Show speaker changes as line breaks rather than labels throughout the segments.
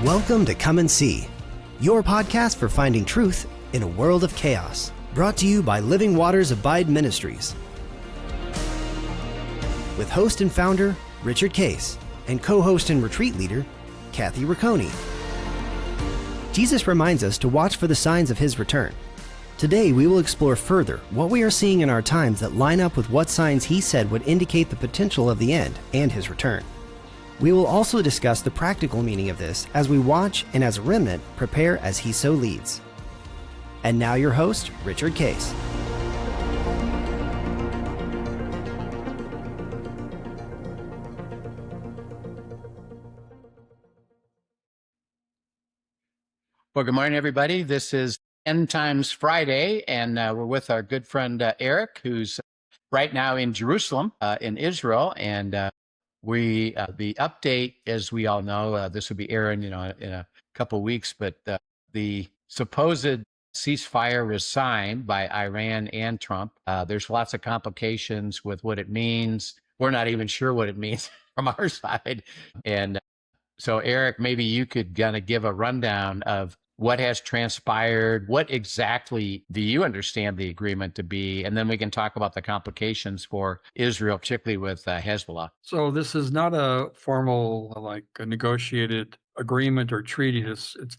Welcome to Come and See, your podcast for finding truth in a world of chaos. Brought to you by Living Waters Abide Ministries. With host and founder, Richard Case, and co-host and retreat leader, Kathy Ricconi. Jesus reminds us to watch for the signs of his return. Today, we will explore further what we are seeing in our times that line up with what signs he said would indicate the potential of the end and his return. We will also discuss the practical meaning of this as we watch and as a remnant prepare as he so leads. And now your host, Richard Case.
Well, good morning, everybody. This is End Times Friday, and we're with our good friend Eric, who's right now in Jerusalem, in Israel. And the update, as we all know, this will be airing, in a couple of weeks, but the supposed ceasefire was signed by Iran and Trump. There's lots of complications with what it means. We're not even sure what it means from our side. And so, Eric, maybe you could kind of give a rundown of what has transpired. What exactly do you understand the agreement to be? And then we can talk about the complications for Israel, particularly with Hezbollah.
So this is not a formal, like a negotiated agreement or treaty.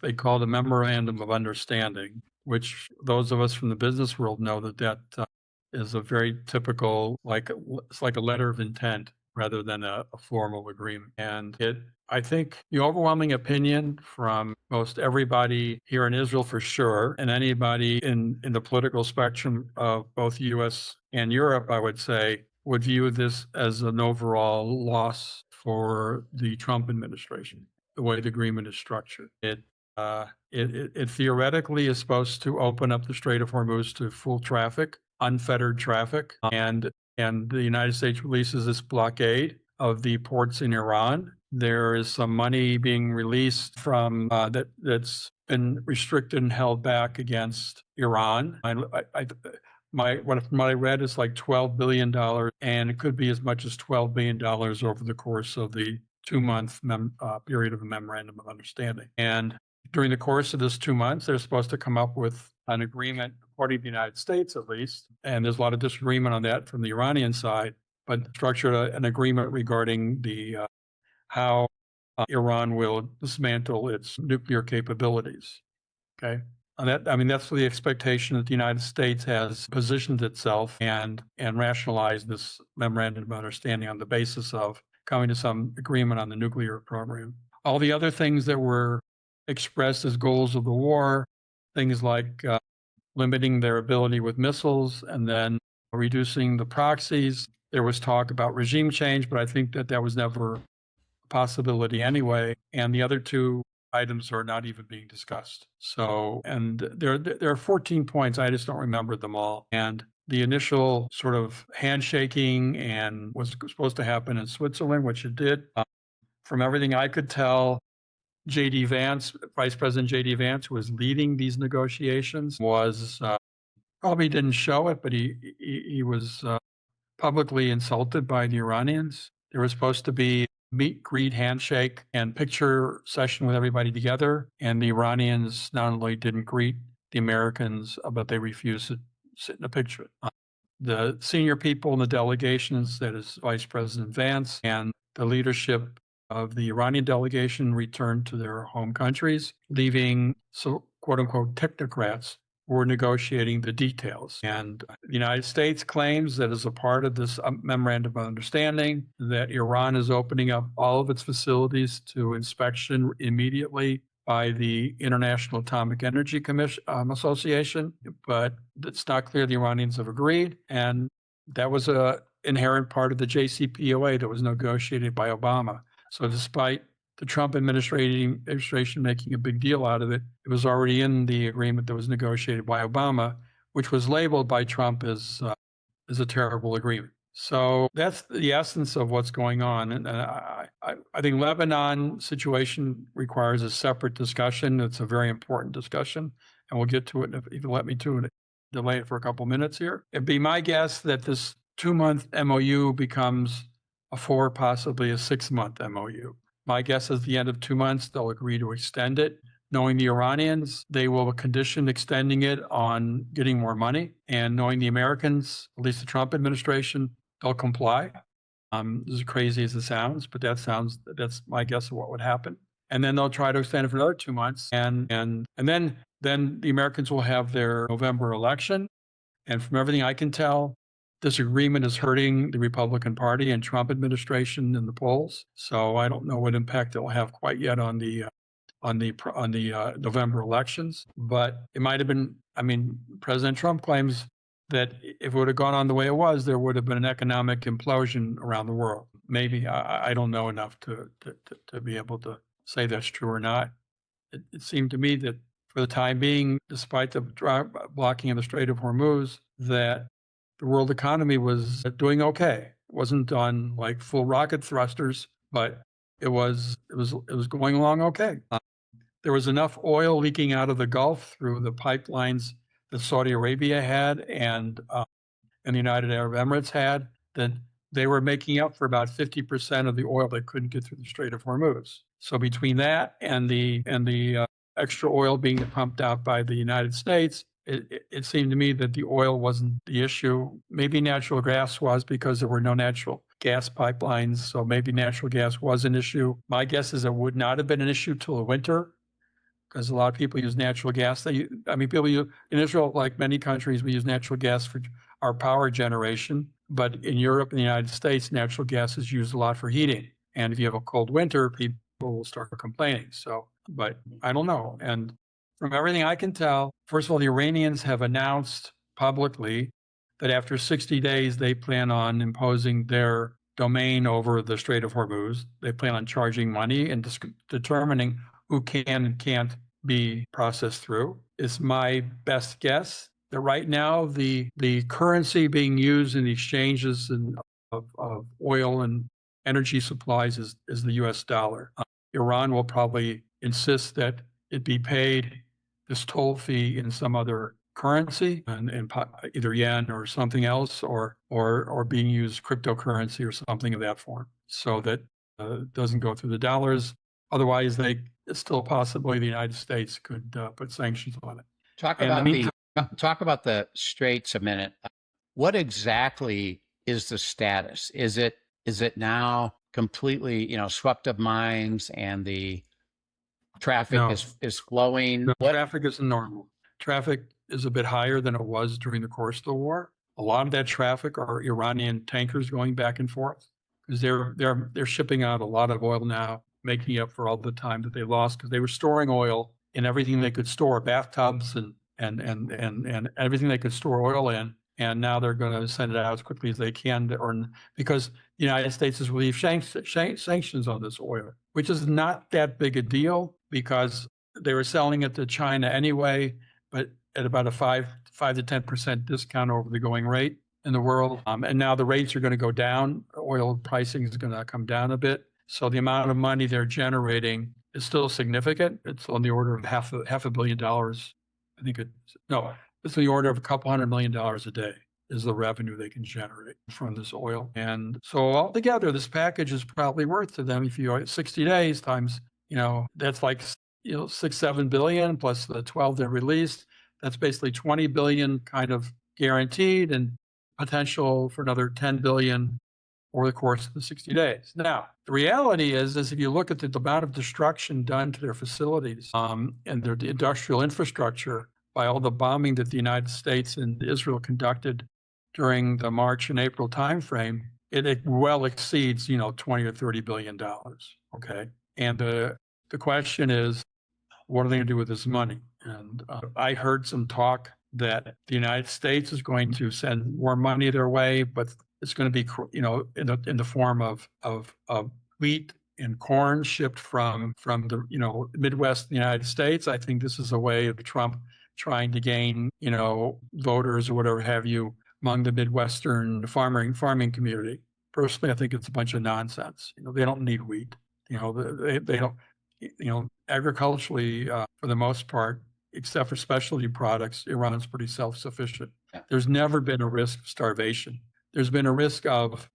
They call it a memorandum of understanding, which those of us from the business world know that is a very typical, it's like a letter of intent rather than a formal agreement. And I think the overwhelming opinion from most everybody here in Israel for sure, and anybody in the political spectrum of both U.S. and Europe, I would say, would view this as an overall loss for the Trump administration, the way the agreement is structured. It theoretically is supposed to open up the Strait of Hormuz to full traffic, unfettered traffic, and the United States releases this blockade of the ports in Iran. There is some money being released from that's been restricted and held back against Iran. What I read is like $12 billion, and it could be as much as $12 billion over the course of the 2-month period of a memorandum of understanding. And during the course of this 2 months, they're supposed to come up with an agreement, according to the United States at least, and there's a lot of disagreement on that from the Iranian side, but structured an agreement regarding the how Iran will dismantle its nuclear capabilities. Okay. That's the expectation that the United States has positioned itself and rationalized this memorandum of understanding on the basis of coming to some agreement on the nuclear program. All the other things that were expressed as goals of the war, things like limiting their ability with missiles and then reducing the proxies. There was talk about regime change, but I think that was never a possibility anyway. And the other two items are not even being discussed. So, and there are 14 points. I just don't remember them all. And the initial sort of handshaking and was supposed to happen in Switzerland, which it did. From everything I could tell, J.D. Vance, Vice President J.D. Vance, who was leading these negotiations, was probably didn't show it, but he was publicly insulted by the Iranians. There was supposed to be meet, greet, handshake, and picture session with everybody together. And the Iranians not only didn't greet the Americans, but they refused to sit in a picture. The senior people in the delegations, that is Vice President Vance, and the leadership of the Iranian delegation returned to their home countries, leaving, so quote unquote, technocrats were negotiating the details. And the United States claims that as a part of this memorandum of understanding, that Iran is opening up all of its facilities to inspection immediately by the International Atomic Energy Commission Association, but it's not clear the Iranians have agreed. And that was an inherent part of the JCPOA that was negotiated by Obama. So despite the Trump administration making a big deal out of it, it was already in the agreement that was negotiated by Obama, which was labeled by Trump as a terrible agreement. So that's the essence of what's going on. And I think Lebanon situation requires a separate discussion. It's a very important discussion, and we'll get to it if you let me to delay it for a couple minutes here. It'd be my guess that this 2-month MOU becomes a 4, possibly a 6-month MOU. My guess is at the end of 2 months, they'll agree to extend it. Knowing the Iranians, they will condition extending it on getting more money. And knowing the Americans, at least the Trump administration, they'll comply. As crazy as it sounds, but that's my guess of what would happen. And then they'll try to extend it for another 2 months. And then the Americans will have their November election. And from everything I can tell, this agreement is hurting the Republican Party and Trump administration in the polls. So I don't know what impact it will have quite yet on the November elections, but it might have been. I mean, President Trump claims that if it would have gone on the way it was, there would have been an economic implosion around the world. Maybe I don't know enough to be able to say that's true or not. It seemed to me that for the time being, despite the blocking of the Strait of Hormuz, that the world economy was doing okay. It wasn't on like full rocket thrusters, but it was going along okay. There was enough oil leaking out of the Gulf through the pipelines that Saudi Arabia had and the United Arab Emirates had, that they were making up for about 50% of the oil that couldn't get through the Strait of Hormuz. So between that and the extra oil being pumped out by the United States, it seemed to me that the oil wasn't the issue. Maybe natural gas was, because there were no natural gas pipelines. So maybe natural gas was an issue. My guess is it would not have been an issue till the winter, because a lot of people use natural gas. People use, in Israel, like many countries, we use natural gas for our power generation. But in Europe and the United States, natural gas is used a lot for heating. And if you have a cold winter, people will start complaining. So, but I don't know. And from everything I can tell, first of all, the Iranians have announced publicly that after 60 days, they plan on imposing their domain over the Strait of Hormuz. They plan on charging money and determining who can and can't be processed through. It's my best guess that right now the currency being used in the exchanges of oil and energy supplies is the US dollar. Iran will probably insist that it be paid this toll fee in some other currency, and either yen or something else, or being used cryptocurrency or something of that form, so that it doesn't go through the dollars. Otherwise, it's still a possibility the United States could put sanctions on it.
Talk about the Straits a minute. What exactly is the status? Is it now completely swept of mines and the traffic is flowing?
No, traffic is normal. Traffic is a bit higher than it was during the course of the war. A lot of that traffic are Iranian tankers going back and forth, because they're shipping out a lot of oil now, making up for all the time that they lost, because they were storing oil in everything they could store, bathtubs and everything they could store oil in. And now they're going to send it out as quickly as they can, because the United States has relieved sanctions on this oil, which is not that big a deal, because they were selling it to China anyway, but at about a 5 to 10% discount over the going rate in the world. And now the rates are going to go down. Oil pricing is going to come down a bit. So the amount of money they're generating is still significant. It's on the order of half a billion dollars. It's in the order of a couple $100 million a day is the revenue they can generate from this oil. And so altogether, this package is probably worth to them, if you 60 days times, that's like 6-7 billion plus the 12 they released. That's basically 20 billion kind of guaranteed, and potential for another 10 billion over the course of the 60 days. Now, the reality is if you look at the amount of destruction done to their facilities and their industrial infrastructure by all the bombing that the United States and Israel conducted during the March and April timeframe, it well exceeds, 20 or 30 billion dollars. Okay. And the question is, what are they going to do with this money? And I heard some talk that the United States is going to send more money their way, but it's going to be, in the form of wheat and corn shipped from the Midwest of the United States. I think this is a way of Trump trying to gain, voters or whatever have you among the Midwestern farming community. Personally, I think it's a bunch of nonsense. They don't need wheat. They don't. Agriculturally, for the most part, except for specialty products, Iran is pretty self-sufficient. Yeah. There's never been a risk of starvation. There's been a risk of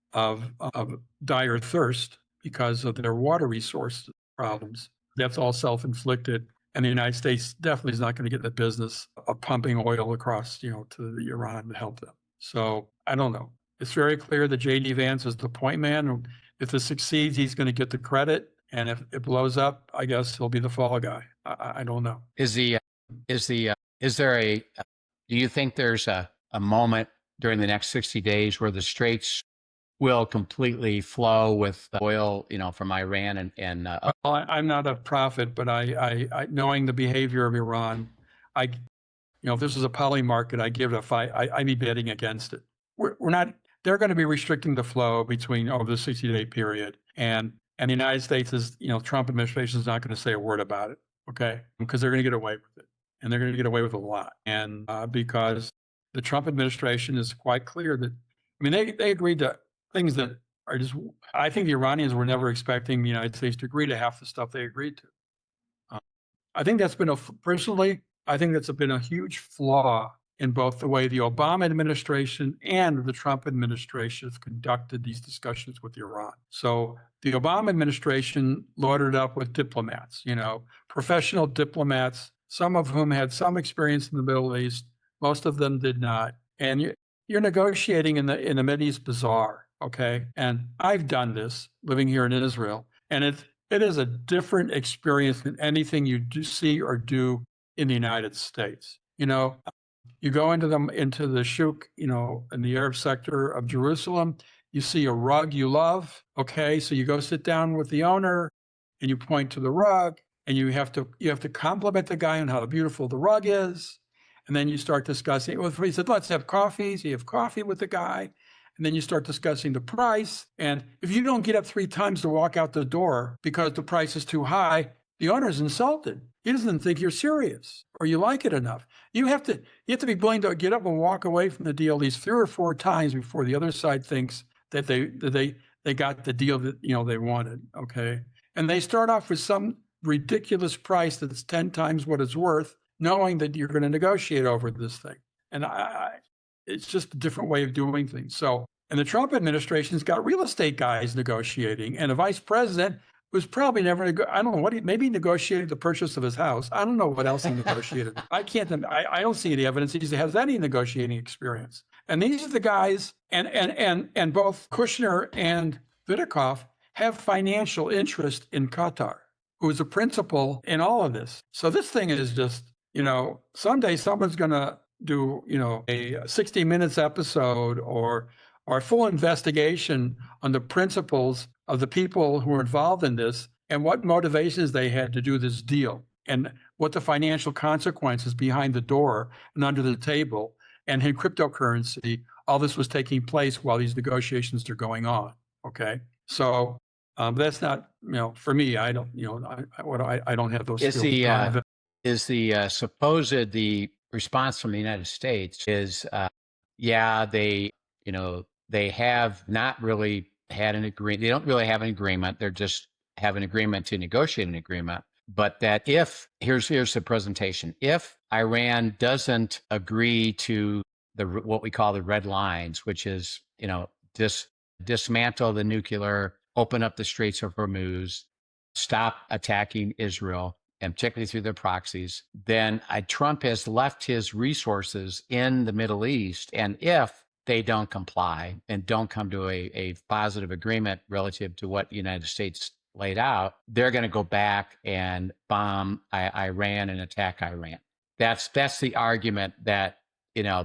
dire thirst, because of their water resource problems. That's all self-inflicted. And the United States definitely is not going to get in the business of pumping oil across, to Iran to help them. So I don't know. It's very clear that J.D. Vance is the point man. If this succeeds, he's going to get the credit. And if it blows up, I guess he'll be the fall guy. I don't know.
Do you think there's a moment during the next 60 days where the straits will completely flow with oil, from Iran
Well, I'm not a prophet, but I knowing the behavior of Iran, if this is a poly market, I give it a 5. I'd be betting against it. We're not. They're going to be restricting the flow between over the 60-day period, and the United States is, Trump administration is not going to say a word about it, okay? Because they're going to get away with it, and they're going to get away with a lot, and because the Trump administration is quite clear that, they agreed to things that are just. I think the Iranians were never expecting the United States to agree to half the stuff they agreed to. I think that's been personally, I think that's been a huge flaw in both the way the Obama administration and the Trump administration have conducted these discussions with Iran. So the Obama administration loaded up with diplomats, professional diplomats, some of whom had some experience in the Middle East, most of them did not. And you're negotiating in the Mideast Bazaar, okay? And I've done this living here in Israel, and it is a different experience than anything you see or do in the United States. You go into the shuk, in the Arab sector of Jerusalem, you see a rug you love, okay? So you go sit down with the owner and you point to the rug, and you have to compliment the guy on how beautiful the rug is. And then you start discussing, he said, let's have coffee. So you have coffee with the guy. And then you start discussing the price. And if you don't get up 3 times to walk out the door because the price is too high, the owner's insulted. He doesn't think you're serious or you like it enough. You have to be willing to get up and walk away from the deal at least 3 or 4 times before the other side thinks that they got the deal that they wanted. Okay. And they start off with some ridiculous price that's 10 times what it's worth, knowing that you're going to negotiate over this thing. And it's just a different way of doing things. So, and the Trump administration's got real estate guys negotiating, and a vice president who's probably never, I don't know maybe he negotiated the purchase of his house. I don't know what else he negotiated. I don't see any evidence he has any negotiating experience. And these are the guys, and both Kushner and Vidikoff have financial interest in Qatar, who is a principal in all of this. So this thing is just, someday someone's going to do, a 60 Minutes episode or a full investigation on the principles of the people who were involved in this and what motivations they had to do this deal and what the financial consequences behind the door and under the table and in cryptocurrency, all this was taking place while these negotiations are going on. Okay. So that's not, for me, I don't, I don't have those skills.
Is the response from the United States is, they have not really had an agreement. They don't really have an agreement. They're just have an agreement to negotiate an agreement. But that here's the presentation. If Iran doesn't agree to what we call the red lines, which is, dismantle the nuclear, open up the Straits of Hormuz, stop attacking Israel, and particularly through their proxies, then Trump has left his resources in the Middle East. And if they don't comply and don't come to a positive agreement relative to what the United States laid out, they're going to go back and bomb Iran and attack Iran. That's the argument that,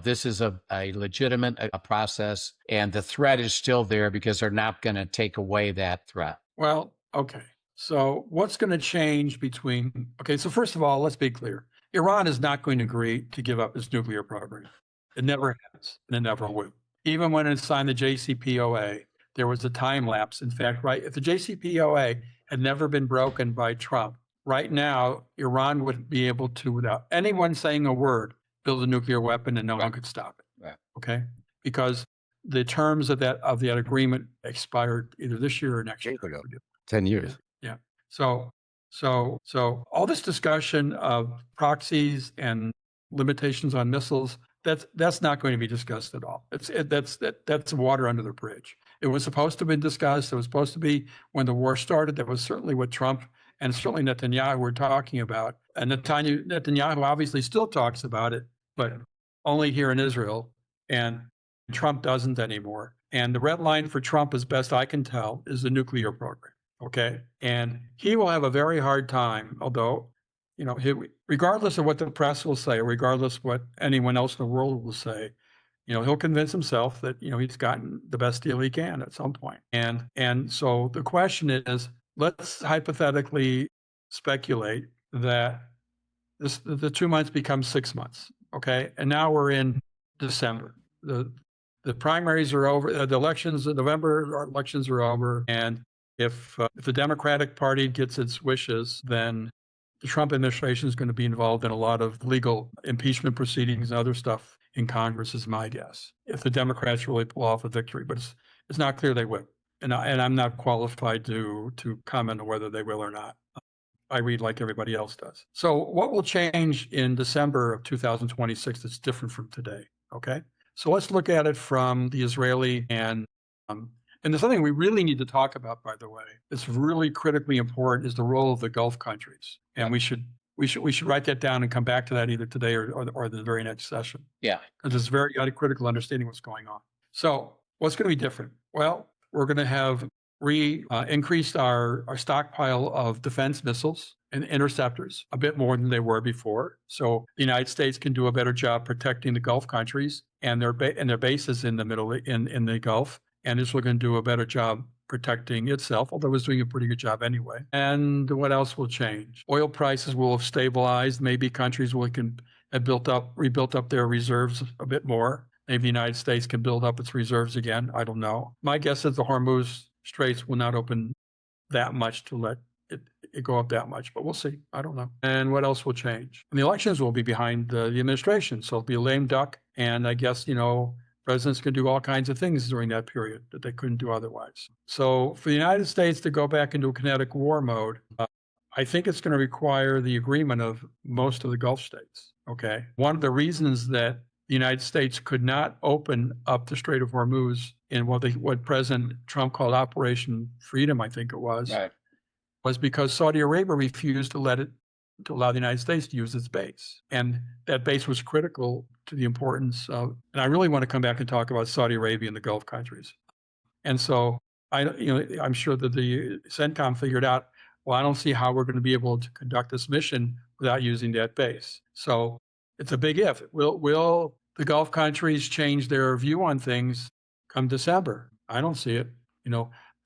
this is a legitimate process, and the threat is still there because they're not going to take away that threat.
Well, okay. So what's going to change so first of all, let's be clear. Iran is not going to agree to give up its nuclear program. It never has, and it never will. Even when it signed the JCPOA, there was a time lapse. In fact, if the JCPOA had never been broken by Trump, right now, Iran would be able to, without anyone saying a word, build a nuclear weapon and no one could stop it.
Right.
Okay? Because the terms of that agreement expired either this year or next year.
10 years.
Yeah. So all this discussion of proxies and limitations on missiles, that's not going to be discussed at all. That's water under the bridge. It was supposed to be discussed. It was supposed to be when the war started. That was certainly what Trump and certainly Netanyahu were talking about. And Netanyahu obviously still talks about it, but only here in Israel. And Trump doesn't anymore. And the red line for Trump, as best I can tell, is the nuclear program. Okay. And he will have a very hard time, although, regardless of what the press will say, or regardless of what anyone else in the world will say, he'll convince himself that, he's gotten the best deal he can at some point. And so the question is, let's hypothetically speculate that the 2 months becomes 6 months. Okay. And now we're in December. The primaries are over. The elections, the November elections are over. And if the Democratic Party gets its wishes, then the Trump administration is going to be involved in a lot of legal impeachment proceedings and other stuff in Congress, is my guess, if the Democrats really pull off a victory. But it's not clear they will. And I'm not qualified to comment on whether they will or not. I read like everybody else does. So what will change in December of 2026 that's different from today? Okay. So let's look at it from the Israeli and there's something we really need to talk about, by the way. It's really critically important, is the role of the Gulf countries. And we should write that down and come back to that either today or the very next session.
Yeah.
Because it's very critical understanding what's going on. So what's going to be different? Well, we're going to have increased our stockpile of defense missiles and interceptors a bit more than they were before. So the United States can do a better job protecting the Gulf countries and their bases in the Gulf. And Israel can do a better job protecting itself, although it was doing a pretty good job anyway. And what else will change? Oil prices will have stabilized. Maybe countries can have rebuilt up their reserves a bit more. Maybe the United States can build up its reserves again. I don't know. My guess is the Hormuz Straits will not open that much to let it go up that much, but we'll see. I don't know. And what else will change? And the elections will be behind the administration, so it'll be a lame duck. And I guess, presidents can do all kinds of things during that period that they couldn't do otherwise. So for the United States to go back into a kinetic war mode, I think it's going to require the agreement of most of the Gulf states. Okay. One of the reasons that the United States could not open up the Strait of Hormuz in what President Trump called Operation Freedom, I think it was,
Right.
was because Saudi Arabia refused to allow the United States to use its base. And that base was critical to the importance of, and I really want to come back and talk about Saudi Arabia and the Gulf countries. And so I'm sure that the CENTCOM figured out, well, I don't see how we're going to be able to conduct this mission without using that base. So it's a big if. Will the Gulf countries change their view on things come December? I don't see it.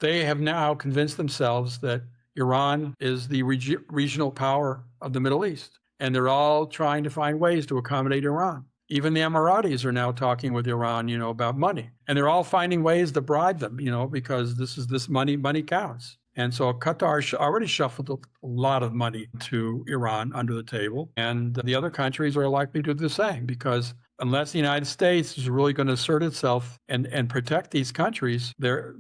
They have now convinced themselves that Iran is the regional power of the Middle East, and they're all trying to find ways to accommodate Iran. Even the Emiratis are now talking with Iran, about money, and they're all finding ways to bribe them, because this money counts. And so Qatar already shuffled a lot of money to Iran under the table, and the other countries are likely to do the same, because unless the United States is really going to assert itself and protect these countries, they're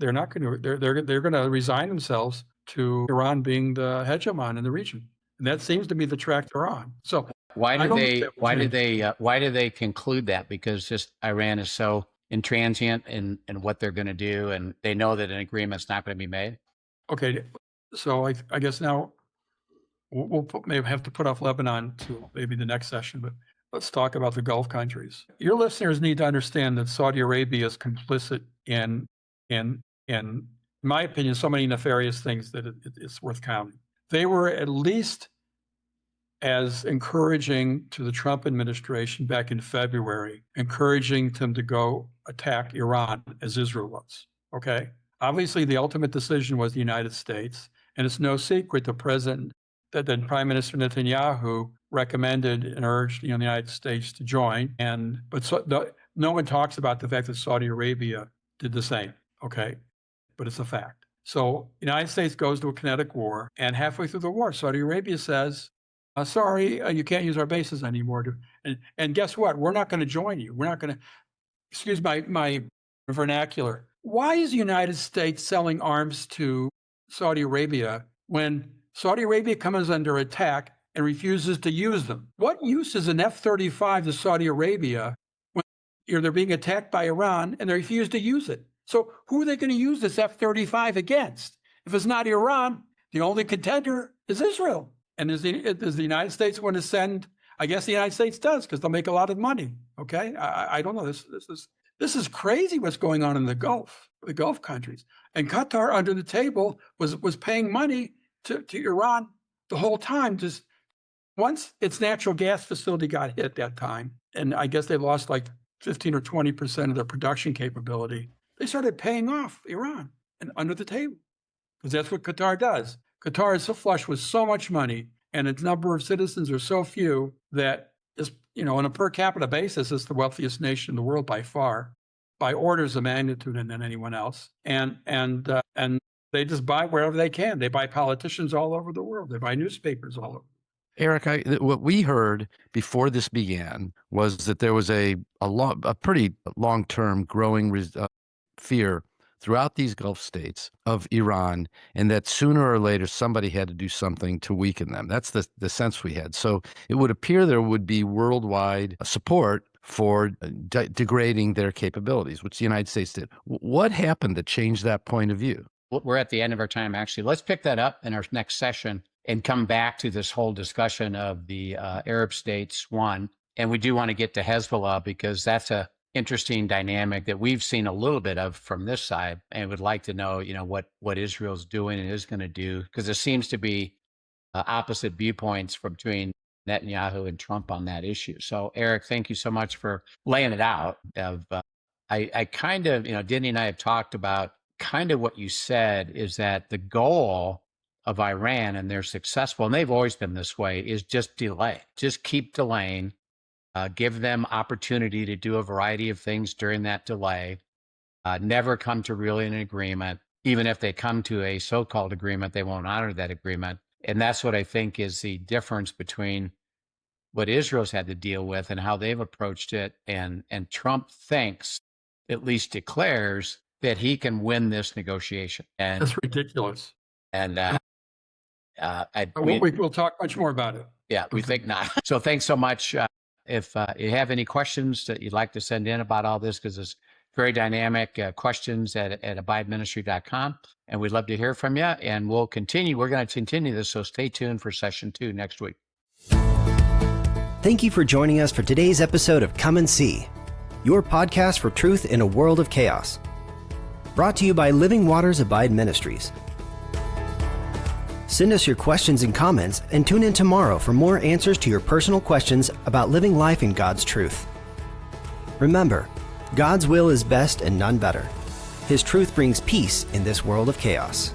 not going to. They're going to resign themselves to Iran being the hegemon in the region, and that seems to be the track they're on. So
why did they conclude that? Because just Iran is so intransient in what they're going to do, and they know that an agreement's not going to be made.
Okay, so I guess now we'll maybe have to put off Lebanon to maybe the next session, but let's talk about the Gulf countries. Your listeners need to understand that Saudi Arabia is complicit in my opinion, so many nefarious things that it's worth counting. They were at least as encouraging to the Trump administration back in February, encouraging them to go attack Iran as Israel was. Okay. Obviously, the ultimate decision was the United States, and it's no secret that Prime Minister Netanyahu recommended and urged the United States to join. No one talks about the fact that Saudi Arabia did the same. Okay, but it's a fact. So the United States goes to a kinetic war, and halfway through the war, Saudi Arabia says, sorry, you can't use our bases anymore. And guess what? We're not going to join you. We're not going to, excuse my vernacular. Why is the United States selling arms to Saudi Arabia when Saudi Arabia comes under attack and refuses to use them? What use is an F-35 to Saudi Arabia when they're being attacked by Iran and they refuse to use it? So who are they going to use this F-35 against? If it's not Iran, the only contender is Israel. And does the United States want to send? I guess the United States does, because they'll make a lot of money. Okay, I don't know. This is crazy what's going on in the Gulf countries. And Qatar, under the table, was paying money to Iran the whole time. Just once its natural gas facility got hit that time, and I guess they lost like 15 or 20% of their production capability, they started paying off Iran and under the table, because that's what Qatar does. Qatar is so flush with so much money, and its number of citizens are so few that is, on a per capita basis, it's the wealthiest nation in the world by far, by orders of magnitude than anyone else. And they just buy wherever they can. They buy politicians all over the world. They buy newspapers all over.
Eric, what we heard before this began was that there was a pretty long-term growing fear throughout these Gulf states of Iran, and that sooner or later somebody had to do something to weaken them. That's the sense we had. So it would appear there would be worldwide support for degrading their capabilities, which the United States did. What happened to change that point of view?
We're at the end of our time, actually. Let's pick that up in our next session and come back to this whole discussion of the Arab states, one. And we do want to get to Hezbollah, because that's a interesting dynamic that we've seen a little bit of from this side, and would like to know, what Israel's doing and is going to do, because there seems to be opposite viewpoints between Netanyahu and Trump on that issue. So, Eric, thank you so much for laying it out. I kind of, Denny and I have talked about kind of what you said, is that the goal of Iran, and they're successful, and they've always been this way, is just delay, just keep delaying. Give them opportunity to do a variety of things during that delay, never come to really an agreement. Even if they come to a so-called agreement, they won't honor that agreement. And that's what I think is the difference between what Israel's had to deal with and how they've approached it. And Trump thinks, at least declares, that he can win this negotiation. And
that's ridiculous.
And
we'll talk much more about it.
Yeah, we think not. So thanks so much. If you have any questions that you'd like to send in about all this, because it's very dynamic, questions at abideministry.com. And we'd love to hear from you. And we'll continue. We're going to continue this. So stay tuned for session 2 next week.
Thank you for joining us for today's episode of Come and See, your podcast for truth in a world of chaos. Brought to you by Living Waters Abide Ministries. Send us your questions and comments, and tune in tomorrow for more answers to your personal questions about living life in God's truth. Remember, God's will is best and none better. His truth brings peace in this world of chaos.